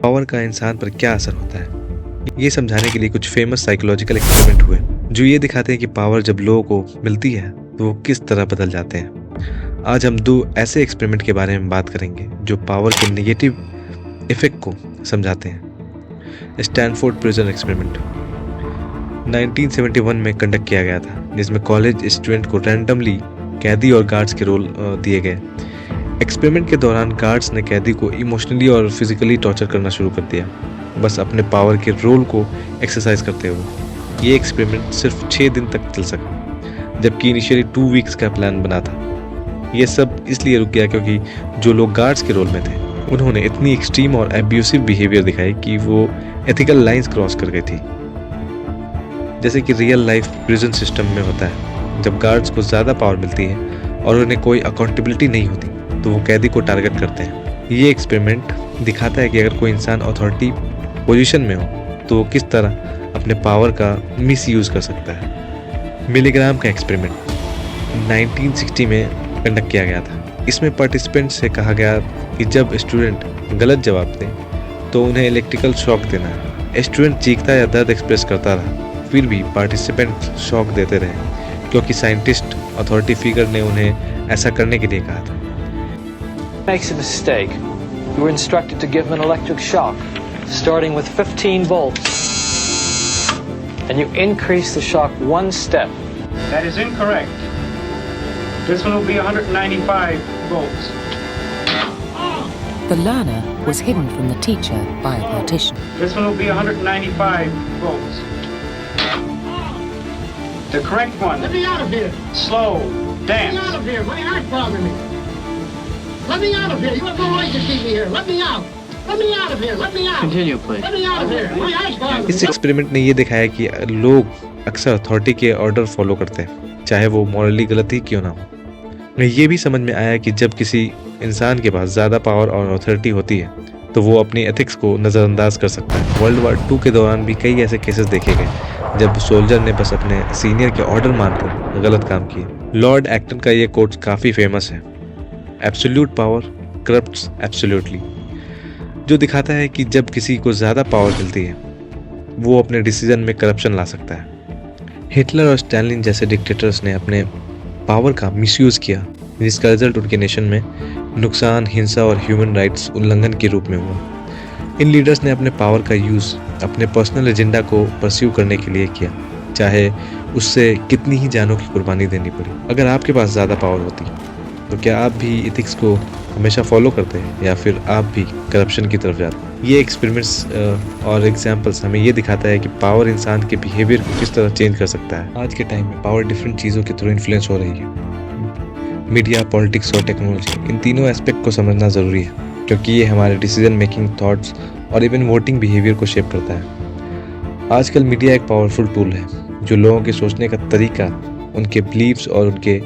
Power का इंसान पर क्या असर होता है, ये समझाने के लिए कुछ फेमस साइकोलॉजिकल एक्सपेरिमेंट हुए जो ये दिखाते हैं कि पावर जब लोगों को मिलती है तो वो किस तरह बदल जाते हैं। आज हम दो ऐसे एक्सपेरिमेंट के बारे में बात करेंगे जो पावर के नेगेटिव इफेक्ट को समझाते हैं। स्टैनफोर्ड प्रिजन एक्सपेरिमेंट 1971 में कंडक्ट किया गया था, जिसमें कॉलेज स्टूडेंट को रैंडमली कैदी और गार्ड्स के रोल दिए गए। एक्सपेरिमेंट के दौरान गार्ड्स ने कैदी को इमोशनली और फिजिकली टॉर्चर करना शुरू कर दिया, बस अपने पावर के रोल को एक्सरसाइज करते हुए। ये एक्सपेरिमेंट सिर्फ 6 दिन तक चल सका, जबकि इनिशियली 2 वीक्स का प्लान बना था। ये सब इसलिए रुक गया क्योंकि जो लोग गार्ड्स के रोल में थे उन्होंने इतनी एक्सट्रीम और एब्यूसिव बिहेवियर दिखाई कि वो एथिकल लाइंस क्रॉस कर गई थी, जैसे कि रियल लाइफ प्रिजन सिस्टम में होता है। जब गार्ड्स को ज़्यादा पावर मिलती है और उन्हें कोई अकाउंटेबिलिटी नहीं होती तो वो कैदी को टारगेट करते हैं। ये एक्सपेरिमेंट दिखाता है कि अगर कोई इंसान अथॉरिटी पोजीशन में हो तो वो किस तरह अपने पावर का मिसयूज़ कर सकता है। मिलीग्राम का एक्सपेरिमेंट 1960 में कंडक्ट किया गया था। इसमें पार्टिसिपेंट से कहा गया कि जब स्टूडेंट गलत जवाब दें तो उन्हें इलेक्ट्रिकल शॉक देना है। स्टूडेंट चीखता या दर्द एक्सप्रेस करता रहा, फिर भी पार्टिसिपेंट शॉक देते रहे क्योंकि साइंटिस्ट अथॉरिटी फिगर ने उन्हें ऐसा करने के लिए कहा था। Makes a mistake. You were instructed to give him an electric shock, starting with 15 volts. And you increase the shock 1 step. That is incorrect. This one will be 195 volts. The learner was hidden from the teacher by a partition. This one will be 195 volts. The correct one. Let me out of here! Slow Let me dance. out of here! My heart's bothering me! Let me out of here! You have no right to keep me here! Let me out! Let me out of here! Let me out! Continue, please. Let me out of here! My heart's bothering इस me! Experiment ने ये दिखाया कि लोग अक्सर authority के order follow करते हैं, चाहे वो मॉरली गलत ही क्यों ना हो। उन्हें ये भी समझ में आया कि जब किसी इंसान के पास ज़्यादा पावर और अथॉरिटी होती है तो वो अपनी एथिक्स को नज़रअंदाज कर सकता है। वर्ल्ड वार 2 के दौरान भी कई ऐसे केसेस देखे गए जब सोल्जर ने बस अपने सीनियर के ऑर्डर मानकर गलत काम किए। लॉर्ड एक्टन का ये कोट काफ़ी फेमस है, एब्सोल्यूट पावर करप्ट्स एब्सोल्यूटली, जो दिखाता है कि जब किसी को ज़्यादा पावर मिलती है वो अपने डिसीजन में करप्शन ला सकता है। हिटलर और स्टालिन जैसे डिक्टेटर्स ने अपने पावर का मिसयूज़ किया, जिसका रिजल्ट उनके नेशन में नुकसान, हिंसा और ह्यूमन राइट्स उल्लंघन के रूप में हुआ। इन लीडर्स ने अपने पावर का यूज़ अपने पर्सनल एजेंडा को परस्यू करने के लिए किया, चाहे उससे कितनी ही जानों की कुर्बानी देनी पड़ी। अगर आपके पास ज़्यादा पावर होती तो क्या आप भी एथिक्स को हमेशा फॉलो करते हैं या फिर आप भी करप्शन की तरफ जाते हैं? ये एक्सपेरिमेंट्स और एग्जांपल्स हमें ये दिखाता है कि पावर इंसान के बिहेवियर को किस तरह चेंज कर सकता है। आज के टाइम में पावर डिफरेंट चीज़ों के थ्रू इन्फ्लुएंस हो रही है। मीडिया, पॉलिटिक्स और टेक्नोलॉजी, इन तीनों एस्पेक्ट को समझना ज़रूरी है क्योंकि ये हमारे डिसीजन मेकिंग, थॉट्स और इवन वोटिंग बिहेवियर को शेप करता है। आजकल मीडिया एक पावरफुल टूल है जो लोगों के सोचने का तरीका, उनके बिलीव्स और उनके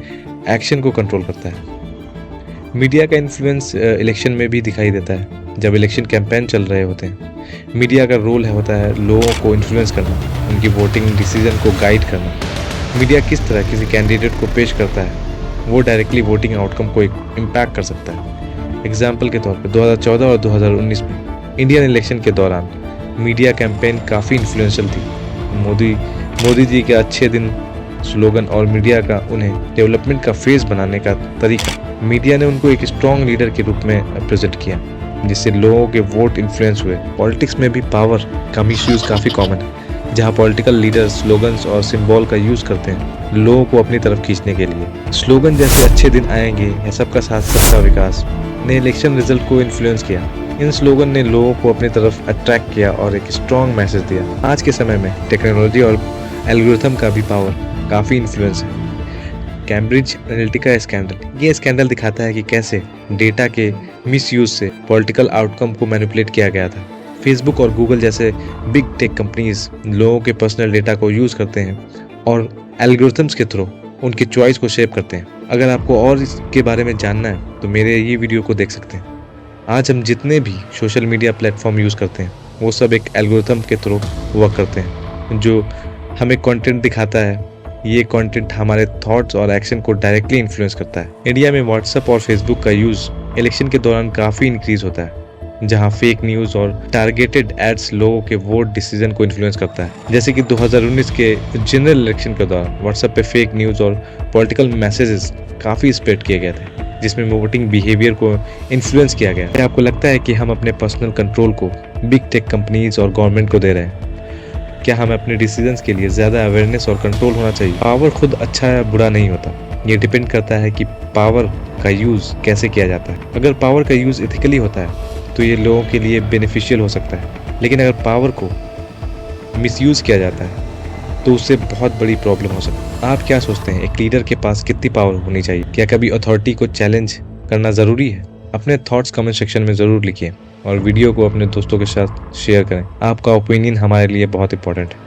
एक्शन को कंट्रोल करता है। मीडिया का इन्फ्लुएंस इलेक्शन में भी दिखाई देता है। जब इलेक्शन कैंपेन चल रहे होते हैं, मीडिया का रोल होता है लोगों को इन्फ्लुएंस करना, उनकी वोटिंग डिसीजन को गाइड करना। मीडिया किस तरह किसी कैंडिडेट को पेश करता है वो डायरेक्टली वोटिंग आउटकम को इम्पैक्ट कर सकता है। एग्जाम्पल के तौर पर 2014 और 2019 में इंडियन इलेक्शन के दौरान मीडिया कैंपेन काफ़ी इन्फ्लुएंशियल थी। मोदी जी के अच्छे दिन स्लोगन और मीडिया का उन्हें डेवलपमेंट का फेस बनाने का तरीका, मीडिया ने उनको एक स्ट्रॉन्ग लीडर के रूप में प्रेजेंट किया, जिससे लोगों के वोट इन्फ्लुएंस हुए। पॉलिटिक्स में भी पावर का मिसयूज़ काफ़ी कॉमन है, जहां पॉलिटिकल लीडर स्लोगन्स और सिंबल का यूज़ करते हैं लोगों को अपनी तरफ खींचने के लिए। स्लोगन जैसे अच्छे दिन आएंगे या सबका साथ सबका विकास ने इलेक्शन रिजल्ट को इन्फ्लुएंस किया। इन स्लोगन ने लोगों को अपनी तरफ अट्रैक्ट किया और एक स्ट्रॉन्ग मैसेज दिया। आज के समय में टेक्नोलॉजी और एल्गोरिथम का भी पावर काफ़ी इन्फ्लुएंस है। कैम्ब्रिज एनालिटिका स्कैंडल, ये स्कैंडल दिखाता है कि कैसे डेटा के मिसयूज से पॉलिटिकल आउटकम को मैनिपुलेट किया गया था। फेसबुक और गूगल जैसे बिग टेक कंपनीज लोगों के पर्सनल डेटा को यूज़ करते हैं और एल्गोरिथम्स के थ्रू उनकी चॉइस को शेप करते हैं। अगर आपको और इसके बारे में जानना है तो मेरे ये वीडियो को देख सकते हैं। आज हम जितने भी सोशल मीडिया प्लेटफॉर्म यूज़ करते हैं वो सब एक एल्गोरिथम के थ्रू वर्क करते हैं जो हमें कंटेंट दिखाता है। ये कंटेंट हमारे थॉट्स और एक्शन को डायरेक्टली इन्फ्लुएंस करता है। इंडिया में व्हाट्सएप और फेसबुक का यूज़ इलेक्शन के दौरान काफ़ी इंक्रीज होता है। जहां फेक न्यूज़ और टारगेटेड एड्स लोगों के वोट डिसीजन को इन्फ्लुएंस करता है। जैसे कि 2019 के जनरल इलेक्शन के दौरान व्हाट्सएप पे फेक न्यूज़ और पॉलिटिकल मैसेजेस काफ़ी स्प्रेड किए गए थे, जिसमें वोटिंग बिहेवियर को इन्फ्लुएंस किया गया। क्या आपको लगता है कि हम अपने पर्सनल कंट्रोल को बिग टेक कंपनीज और गवर्नमेंट को दे रहे हैं? क्या हमें अपने डिसीजंस के लिए ज़्यादा अवेयरनेस और कंट्रोल होना चाहिए? पावर खुद अच्छा या बुरा नहीं होता, ये डिपेंड करता है कि पावर का यूज़ कैसे किया जाता है। अगर पावर का यूज़ एथिकली होता है तो ये लोगों के लिए बेनिफिशियल हो सकता है, लेकिन अगर पावर को मिसयूज़ किया जाता है तो उससे बहुत बड़ी प्रॉब्लम हो सकती है। आप क्या सोचते हैं, एक लीडर के पास कितनी पावर होनी चाहिए? क्या कभी अथॉरिटी को चैलेंज करना ज़रूरी है? अपने थॉट्स कमेंट सेक्शन में ज़रूर लिखिए और वीडियो को अपने दोस्तों के साथ शेयर करें। आपका ओपिनियन हमारे लिए बहुत इंपॉर्टेंट है।